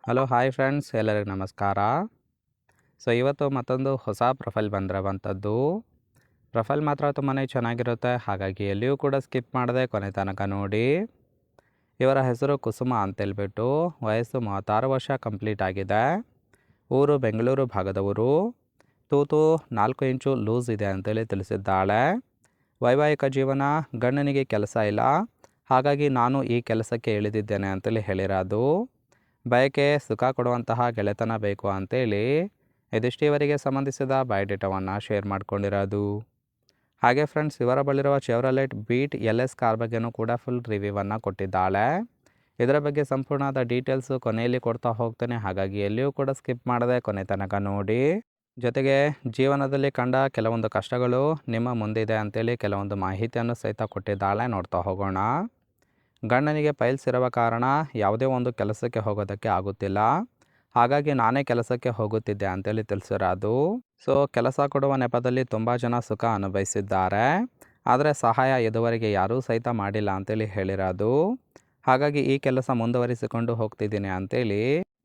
Hello hi friends, ಎಲ್ಲರಿಗೂ ನಮಸ್ಕಾರ. ಇವತ್ತು ಮತ್ತೊಂದು ಹೊಸ ಪ್ರೊಫೈಲ್ ಬಂದಿರುವಂಥದ್ದು. ಪ್ರೊಫೈಲ್ ಮಾತ್ರ ತುಂಬಾ ಚೆನ್ನಾಗಿರುತ್ತೆ, ಹಾಗಾಗಿ ಎಲ್ಲಿಯೂ ಕೂಡ ಸ್ಕಿಪ್ ಮಾಡದೆ ಕೊನೆ ತನಕ ನೋಡಿ. ಇವರ ಹೆಸರು ಕುಸುಮ ಅಂತೇಳ್ಬಿಟ್ಟು, ವಯಸ್ಸು 36 ವರ್ಷ ಕಂಪ್ಲೀಟ್ ಆಗಿದೆ. ಊರು ಬೆಂಗಳೂರು ಭಾಗದವರು. ತೂತು 4 ಇಂಚು ಲೂಸ್ ಇದೆ ಅಂತೇಳಿ ತಿಳಿಸಿದ್ದಾಳೆ. ವೈವಾಹಿಕ ಜೀವನ, ಗಂಡನಿಗೆ ಕೆಲಸ ಇಲ್ಲ, ಹಾಗಾಗಿ ನಾನು ಈ ಕೆಲಸಕ್ಕೆ ಇಳಿದಿದ್ದೇನೆ ಅಂತೇಳಿ ಹೇಳಿರೋದು. ಬಯಕೆ ಸುಖ ಕೊಡುವಂತಹ ಗೆಳೆತನ ಬೇಕು ಅಂತೇಳಿ ಇದಿಷ್ಟು ಇವರಿಗೆ ಸಂಬಂಧಿಸಿದ ಬಯೋಡೇಟಾವನ್ನು ಶೇರ್ ಮಾಡ್ಕೊಂಡಿರೋದು. ಹಾಗೆ ಫ್ರೆಂಡ್ಸ್, ಇವರ ಬಳಿರುವ ಚೆವ್ರಲೆಟ್ ಬೀಟ್ LS ಕಾರ್ ಬಗ್ಗೆನೂ ಕೂಡ ಫುಲ್ ರಿವ್ಯೂವನ್ನು ಕೊಟ್ಟಿದ್ದಾಳೆ. ಇದರ ಬಗ್ಗೆ ಸಂಪೂರ್ಣವಾದ ಡೀಟೇಲ್ಸು ಕೊನೆಯಲ್ಲಿ ಕೊಡ್ತಾ ಹೋಗ್ತೇನೆ, ಹಾಗಾಗಿ ಎಲ್ಲಿಯೂ ಕೂಡ ಸ್ಕಿಪ್ ಮಾಡದೆ ಕೊನೆ ತನಕ ನೋಡಿ. ಜೊತೆಗೆ ಜೀವನದಲ್ಲಿ ಕಂಡ ಕೆಲವೊಂದು ಕಷ್ಟಗಳು ನಿಮ್ಮ ಮುಂದಿದೆ ಅಂತೇಳಿ ಕೆಲವೊಂದು ಮಾಹಿತಿಯನ್ನು ಸಹಿತ ಕೊಟ್ಟಿದ್ದಾಳೆ, ನೋಡ್ತಾ ಹೋಗೋಣ. ಗಂಡನಿಗೆ ಪೈಲ್ಸ್ ಇರುವ ಕಾರಣ ಯಾವುದೇ ಒಂದು ಕೆಲಸಕ್ಕೆ ಹೋಗೋದಕ್ಕೆ ಆಗುತ್ತಿಲ್ಲ, ಹಾಗಾಗಿ ನಾನೇ ಕೆಲಸಕ್ಕೆ ಹೋಗುತ್ತಿದ್ದೆ ಅಂತೇಳಿ ತಿಳಿಸಿರೋದು. ಕೆಲಸ ಕೊಡುವ ನೆಪದಲ್ಲಿ ತುಂಬ ಜನ ಸುಖ ಅನುಭವಿಸಿದ್ದಾರೆ, ಆದರೆ ಸಹಾಯ ಇದುವರೆಗೆ ಯಾರೂ ಸಹಿತ ಮಾಡಿಲ್ಲ ಅಂತೇಳಿ ಹೇಳಿರೋದು. ಹಾಗಾಗಿ ಈ ಕೆಲಸ ಮುಂದುವರಿಸಿಕೊಂಡು ಹೋಗ್ತಿದ್ದೀನಿ ಅಂತೇಳಿ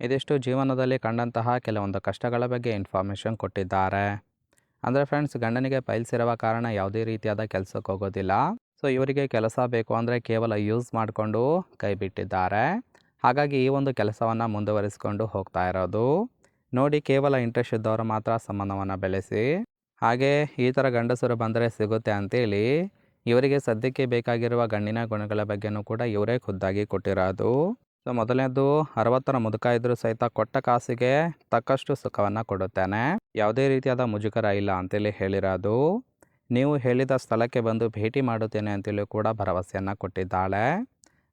ಇದಿಷ್ಟು ಜೀವನದಲ್ಲಿ ಕಂಡಂತಹ ಕೆಲವೊಂದು ಕಷ್ಟಗಳ ಬಗ್ಗೆ ಇನ್ಫಾರ್ಮೇಷನ್ ಕೊಟ್ಟಿದ್ದಾರೆ. ಅಂದರೆ ಫ್ರೆಂಡ್ಸ್, ಗಂಡನಿಗೆ ಪೈಲ್ಸ್ ಇರುವ ಕಾರಣ ಯಾವುದೇ ರೀತಿಯಾದ ಕೆಲಸಕ್ಕೆ ಹೋಗೋದಿಲ್ಲ. ಇವರಿಗೆ ಕೆಲಸ ಬೇಕು ಅಂದರೆ ಕೇವಲ ಯೂಸ್ ಮಾಡಿಕೊಂಡು ಕೈ ಬಿಟ್ಟಿದ್ದಾರೆ. ಹಾಗಾಗಿ ಈ ಒಂದು ಕೆಲಸವನ್ನು ಮುಂದುವರಿಸಿಕೊಂಡು ಹೋಗ್ತಾ ಇರೋದು ನೋಡಿ. ಕೇವಲ ಇಂಟ್ರೆಸ್ಟ್ ಇದ್ದವರು ಮಾತ್ರ ಸಂಬಂಧವನ್ನು ಬೆಳೆಸಿ. ಹಾಗೆ ಈ ಥರ ಗಂಡಸರು ಬಂದರೆ ಸಿಗುತ್ತೆ ಅಂತೇಳಿ ಇವರಿಗೆ ಸದ್ಯಕ್ಕೆ ಬೇಕಾಗಿರುವ ಗಂಡಿನ ಗುಣಗಳ ಬಗ್ಗೆನೂ ಕೂಡ ಇವರೇ ಖುದ್ದಾಗಿ ಕೊಟ್ಟಿರೋದು. ಮೊದಲನೇದು, 60ರ ಮುದುಕ ಇದ್ರೂ ಸಹಿತ ಕೊಟ್ಟ ಕಾಸಿಗೆ ತಕ್ಕಷ್ಟು ಸುಖವನ್ನು ಕೊಡುತ್ತೇನೆ, ಯಾವುದೇ ರೀತಿಯಾದ ಮುಜುಗರ ಇಲ್ಲ ಅಂತೇಳಿ ಹೇಳಿರೋದು. ನೀವು ಹೇಳಿದ ಸ್ಥಳಕ್ಕೆ ಬಂದು ಭೇಟಿ ಮಾಡುತ್ತೇನೆ ಅಂತೇಳಿ ಕೂಡ ಭರವಸೆಯನ್ನು ಕೊಟ್ಟಿದ್ದಾಳೆ.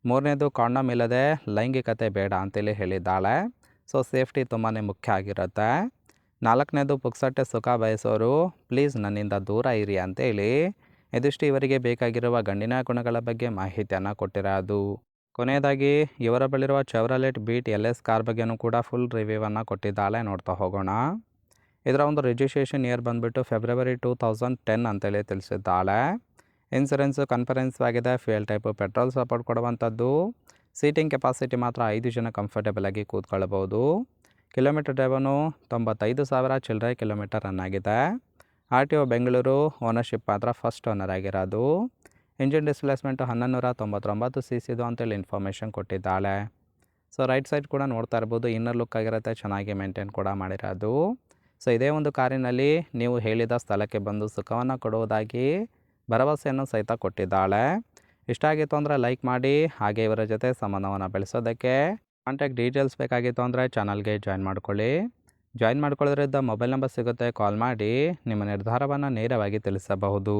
ಮೂರನೇದು, ಕಾಂಡಮ್ ಇಲ್ಲದೆ ಲೈಂಗಿಕತೆ ಬೇಡ ಅಂತೇಳಿ ಹೇಳಿದ್ದಾಳೆ. ಸೇಫ್ಟಿ ತುಂಬಾ ಮುಖ್ಯ ಆಗಿರುತ್ತೆ. ನಾಲ್ಕನೇದು, ಪುಕ್ಸಟ್ಟೆ ಸುಖ ಬಯಸೋರು ಪ್ಲೀಸ್ ನನ್ನಿಂದ ದೂರ ಇರಿ ಅಂತೇಳಿ ಇದಿಷ್ಟು ಇವರಿಗೆ ಬೇಕಾಗಿರುವ ಗಂಡಿನ ಗುಣಗಳ ಬಗ್ಗೆ ಮಾಹಿತಿಯನ್ನು ಕೊಟ್ಟಿರೋದು. ಕೊನೆಯದಾಗಿ, ಇವರ ಬಳಿರುವ ಚೆವ್ರಲೆಟ್ ಬೀಟ್ LS ಕಾರ್ ಬಗ್ಗೆನೂ ಕೂಡ ಫುಲ್ ರಿವ್ಯೂವನ್ನು ಕೊಟ್ಟಿದ್ದಾಳೆ, ನೋಡ್ತಾ ಹೋಗೋಣ. ಇದರ ಒಂದು ರಿಜಿಸ್ಟ್ರೇಷನ್ ಇಯರ್ ಬಂದುಬಿಟ್ಟು February 2010 ಅಂತೇಳಿ ತಿಳಿಸಿದ್ದಾಳೆ. ಇನ್ಸೂರೆನ್ಸು ಕನ್ಫರೆನ್ಸ್ ಆಗಿದೆ. ಫ್ಯೂಯಲ್ ಟೈಪು ಪೆಟ್ರೋಲ್ ಸಪೋರ್ಟ್ ಕೊಡುವಂಥದ್ದು. ಸೀಟಿಂಗ್ ಕೆಪಾಸಿಟಿ ಮಾತ್ರ 5 ಜನ ಕಂಫರ್ಟೇಬಲ್ ಆಗಿ ಕೂತ್ಕೊಳ್ಬೋದು. ಕಿಲೋಮೀಟರ್ ಡ್ರೈವನು 95,000 ಚಿಲ್ಲರೆ ಕಿಲೋಮೀಟರ್ ರನ್ ಆಗಿದೆ. RTO ಬೆಂಗಳೂರು. ಓನರ್ಶಿಪ್ ಮಾತ್ರ ಫಸ್ಟ್ ಓನರ್ ಆಗಿರೋದು. ಇಂಜಿನ್ ಡಿಸ್ಪ್ಲೇಸ್ಮೆಂಟು 1199 cc ಅಂತೇಳಿ ಇನ್ಫಾರ್ಮೇಷನ್ ಕೊಟ್ಟಿದ್ದಾಳೆ. ರೈಟ್ ಸೈಡ್ ಕೂಡ ನೋಡ್ತಾ ಇರ್ಬೋದು, ಇನ್ನರ್ ಲುಕ್ ಆಗಿರುತ್ತೆ, ಚೆನ್ನಾಗಿ ಮೇಂಟೈನ್ ಕೂಡ ಮಾಡಿರೋದು. ಇದೇ ಒಂದು ಕಾರಿನಲ್ಲಿ ನೀವು ಹೇಳಿದ ಸ್ಥಳಕ್ಕೆ ಬಂದು ಸುಖವನ್ನು ಕೊಡುವುದಾಗಿ ಭರವಸೆಯನ್ನು ಸಹಿತ ಕೊಟ್ಟಿದ್ದಾಳೆ. ಇಷ್ಟ ಆಗಿತ್ತು ಅಂದರೆ ಲೈಕ್ ಮಾಡಿ. ಹಾಗೆ ಇವರ ಜೊತೆ ಸಂಬಂಧವನ್ನು ಬೆಳೆಸೋದಕ್ಕೆ ಕಾಂಟ್ಯಾಕ್ಟ್ ಡೀಟೇಲ್ಸ್ ಬೇಕಾಗಿತ್ತು ಅಂದರೆ ಚಾನಲ್ಗೆ ಜಾಯಿನ್ ಮಾಡ್ಕೊಳ್ಳಿ. ಜಾಯಿನ್ ಮಾಡ್ಕೊಳ್ಳೋದ್ರಿಂದ ಮೊಬೈಲ್ ನಂಬರ್ ಸಿಗುತ್ತೆ, ಕಾಲ್ ಮಾಡಿ ನಿಮ್ಮ ನಿರ್ಧಾರವನ್ನು ನೇರವಾಗಿ ತಿಳಿಸಬಹುದು.